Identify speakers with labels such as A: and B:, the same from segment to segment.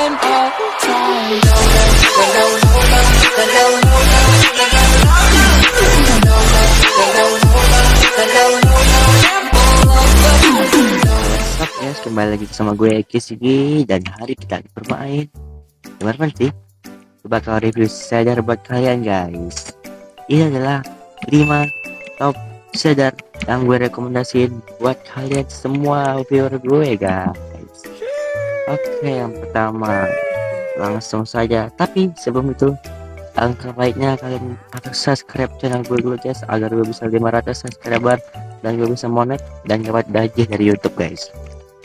A: spend all the time.
B: Oke guys, kembali lagi sama gue Eki Sigi, dan hari kita bermain gimana sih? Coba bakal review shader buat kalian guys. Ini adalah 5 top shader yang gue rekomendasiin buat kalian semua viewer gue guys. Oke, yang pertama langsung saja, tapi sebelum itu alangkah baiknya kalian harus subscribe channel gue dulu guys, agar gue bisa 500 subscriber dan gue bisa monet dan dapat gaji dari YouTube guys.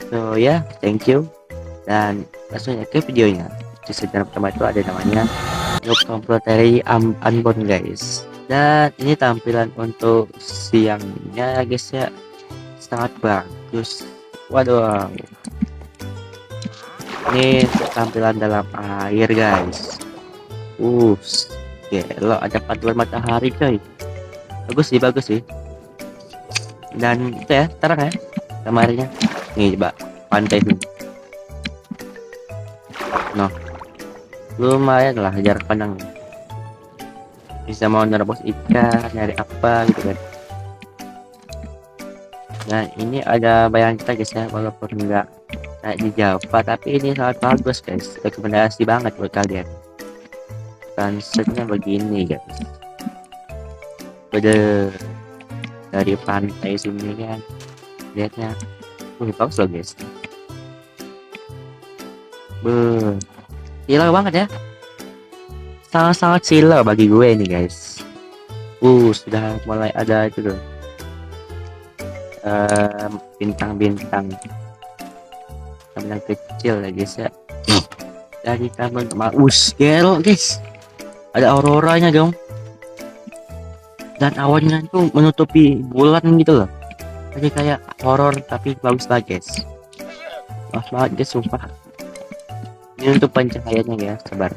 B: So ya, thank you, dan langsung ke videonya. Di sejarah pertama itu ada namanya Noob Complementary Unbound guys, dan ini tampilan untuk siangnya guys ya, sangat bagus. Waduh, ini tampilan dalam air guys. Gelo, ada pantulan matahari coy, bagus sih, dan itu ya terang ya kamarnya. Nih coba pantai tuh, noh lumayan lah jarak pandang, bisa mau nerobos ikan, nyari apa gitu kan. Nah ini ada bayangan kita guys ya, walaupun enggak kayak di Java, tapi ini sangat bagus guys, rekomendasi banget buat kalian. Sunsetnya begini guys, beda dari pantai sini kan, lihatnya bagus loh guys. Gila banget ya, sangat sila bagi gue nih guys. Sudah mulai ada itu tuh, bintang-bintang yang kecil ya guys ya, dari kabel gelo guys, ada auroranya dong, dan awannya itu menutupi bulan gitu loh, jadi kayak horor tapi bagus banget guys. Wah banget guys sumpah. Ini untuk pencahayaannya ya, sabar,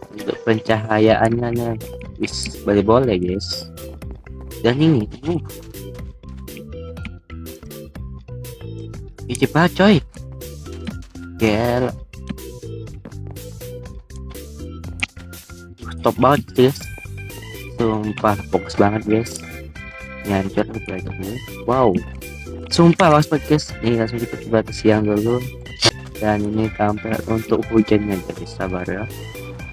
B: untuk pencahayaannya nih boleh guys. Dan ini cepat coy, gel top banget guys, sumpah fokus banget guys, nyancur gitu. Wow, sumpah bagus banget guys. Ini langsung kita coba ke siang dulu, dan ini tampil untuk hujannya guys, sabar ya,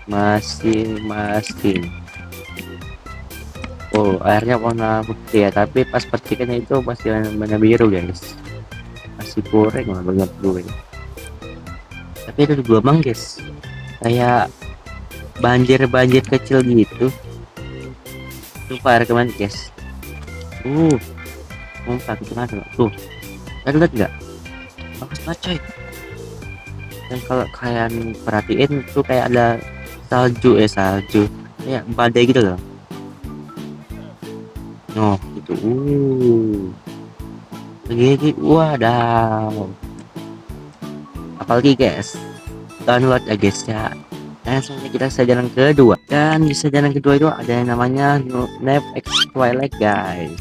B: masih airnya warna putih ya, tapi pas petikannya itu masih warna biru guys, masih kurang banget gue, tapi itu gelombang guys, kayak banjir kecil gitu. Sumpah rekomend guys. Sumpah gimana tuh, lihat nggak, bagus banget coy. Dan kalau kalian perhatiin tuh kayak ada salju kayak badai gitu loh. Gitu. Begini, wadaw. Apalagi guys, download ya guys ya. Langsung kita jalan kedua, dan di jalan kedua itu ada yang namanya Nave X Twilight guys.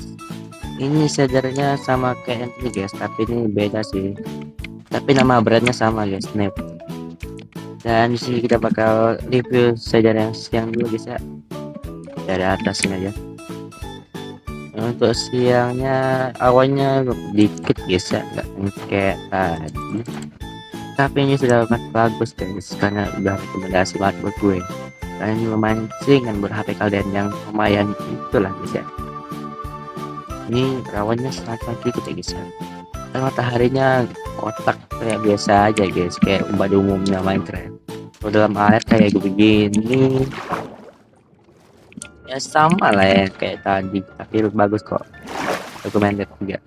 B: Ini shadernya sama kayak ini guys, tapi ini beda sih, tapi nama brandnya sama guys, Nave. Dan di sini kita bakal review shader yang siang dulu guys ya, dari atas ini aja. Untuk siangnya awannya dikit guys ya, nggak kayak tadi, tapi ini sudah bagus guys, karena udah rekomendasi banget buat gue, karena ini lumayan ringan buat HP kalian yang lumayan itulah guys ya. Ini rawannya sangat dikit ya guys ya, dan mataharinya kotak kayak biasa aja guys, kayak pada umumnya Minecraft. Kalau dalam air kayak begini ya sama lah ya kayak tadi, tapi bagus kok, recommended juga.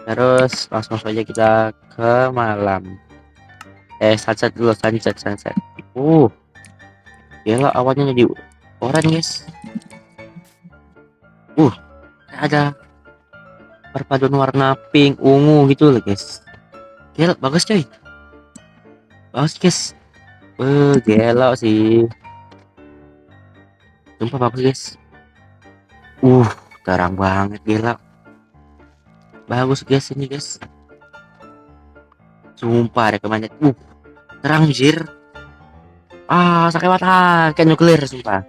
B: Terus langsung saja kita ke malam, sunset dulu, sunset. Gila awannya jadi oranye guys. Ada perpaduan warna pink ungu gitu loh guys. Gila bagus coy, bagus guys. Gila sih, sumpah bagus guys. Terang banget, gila bagus guys ini guys, sumpah recommended. terang anjir. Sakit mata kayak nuklir sumpah.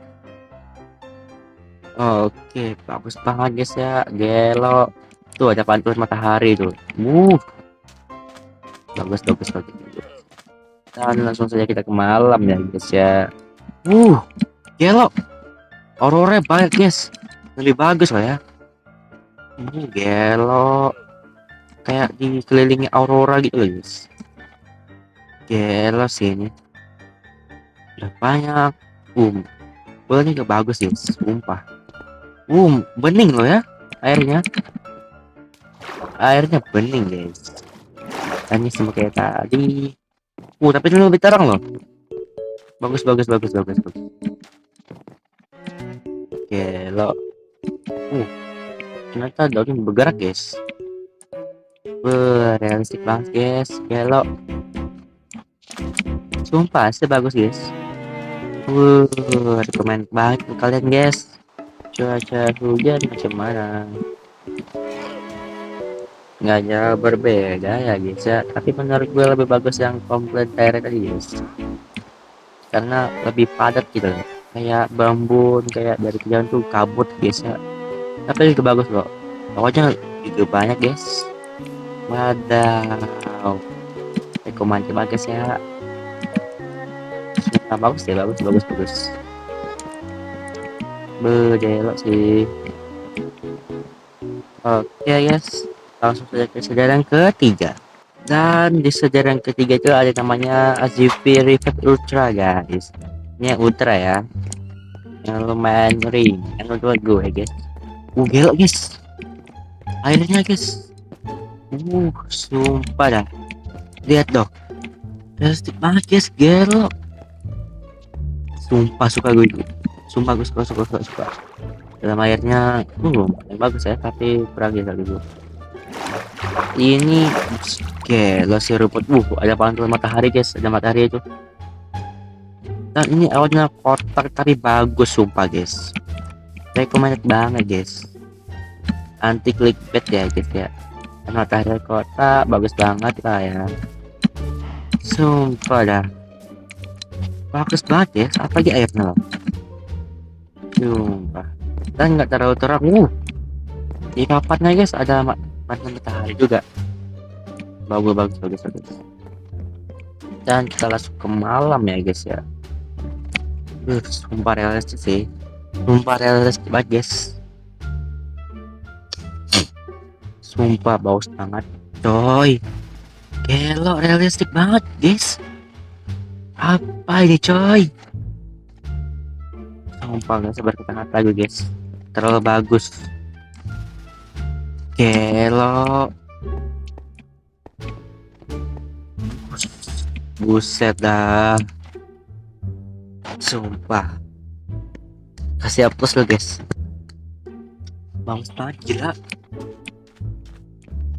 B: Oke, bagus banget guys ya, gelo. Tuh ada pantulan matahari tuh. Bagus bagus bagus. Dan langsung saja kita ke malam ya guys ya. Gelo. Aurora banyak guys. Lebih bagus lah ya. Gelo. Kayak dikelilingi aurora gitu loh guys. Gelo sih ini. Udah banyak. Bolanya juga bagus guys, sumpah. Bening loh ya airnya. Airnya bening guys. Ini sama kayak tadi. Tapi ini lebih terang loh. Bagus bagus bagus bagus bagus. Gelo. Ternyata daunnya bergerak guys. Realistik banget guys, gelo. Sumpah sih bagus guys. Rekomend banget ke kalian guys. Cuaca hujan macam mana? Nggak jauh berbeda ya guys ya. Tapi menurut gue lebih bagus yang komplit direct tadi guys. Karena lebih padat gitu loh. Kayak bambu, kayak dari kejauhan tuh kabut guys ya. Tapi juga bagus loh. Pokoknya juga banyak guys. Wadaw. Rekomend banget guys ya. Bagus ya, bagus. Berjelok sih. Oke guys, langsung saja ke sejarah yang ketiga. Dan di sejarah yang ketiga itu ada namanya AZV Rivet Ultra guys. Ini yang ultra ya, yang lumayan ngeri, yang menurut gue guys. Gelo guys, airnya guys. Sumpah dah. Lihat dong, realistik banget guys, gelo. Sumpah suka gue itu. Sumpah gue suka. Dalam airnya yang bagus ya, tapi kurang gitu gitu. Ini gelo si rumput. Ada pantulan matahari guys, ada matahari itu. Dan ini awalnya kotak tapi bagus sumpah guys. Recommended banget guys. Anti clickbait ya guys ya. Dan matahari kotak bagus banget lah ya. Sumpah dah. Bagus banget ya, apalagi airnya loh. Sumpah. Dan nggak terlalu terang. Di papatnya guys ada matahari juga. Bagus. Dan kita langsung ke malam ya guys ya. Sumpah realistis sih. Sumpah realistis banget guys. Sumpah bagus banget coy. Gelo realistik banget guys. Apa ini coy? Sumpah gak sabar kita lihat lagi guys. Terlalu bagus. Gelo. Buset dah. Sumpah. Kasih hapus lo guys. Bagus banget gila.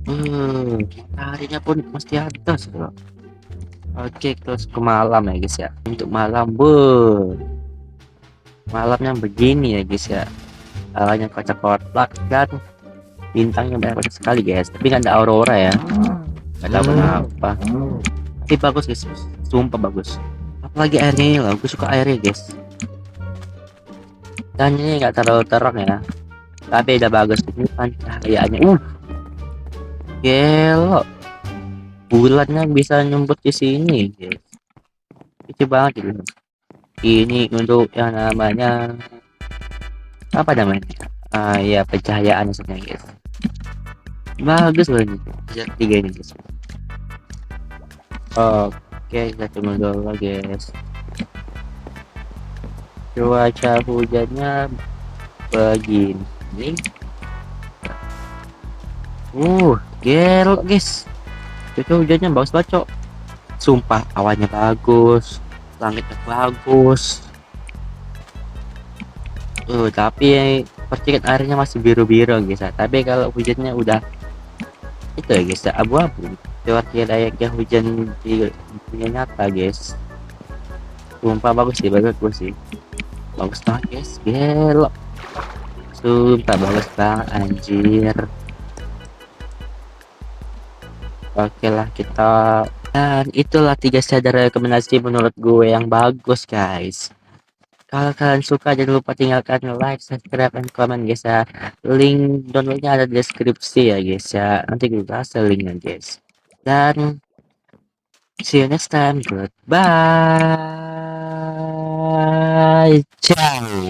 B: Mataharinya pun mesti atas bro. Oke, terus ke malam ya guys ya. Untuk malam malamnya begini ya guys ya. Awalnya kotak-kotak dan bintangnya banyak sekali guys. Tapi nggak ada aurora ya. Nggak tahu kenapa. Tapi bagus guys. Sumpah bagus. Apalagi airnya ini loh. Gue suka airnya guys. Dan ini nggak terlalu terang ya. Tapi udah bagus. Ini kan cahayaannya. Gelo. Bulannya bisa nyumput di sini guys. Kecil banget gitu. Ini untuk yang namanya apa namanya? Ya pencahayaan sebenarnya guys. Bagus loh ini. Tiga ini guys. Oke, kita tunggu dulu guys. Cuaca hujannya begini. Gelo guys. Cuaca hujannya bagus banget cok. Sumpah awannya bagus, langitnya bagus. Tapi percikan airnya masih biru-biru guys ya. Tapi kalau hujannya udah itu ya guys ya, abu-abu. Seperti layaknya hujan di dunia nyata guys. Sumpah bagus sih, bagus banget guys, gelo. Sumpah bagus banget anjir. Oke lah, kita Dan itulah 3 shader rekomendasi menurut gue yang bagus, guys. Kalau kalian suka jangan lupa tinggalkan like, subscribe, and comment guys ya. Link downloadnya ada di deskripsi ya guys ya. Nanti gue kasih linknya guys. Dan see you next time. Goodbye. Ciao.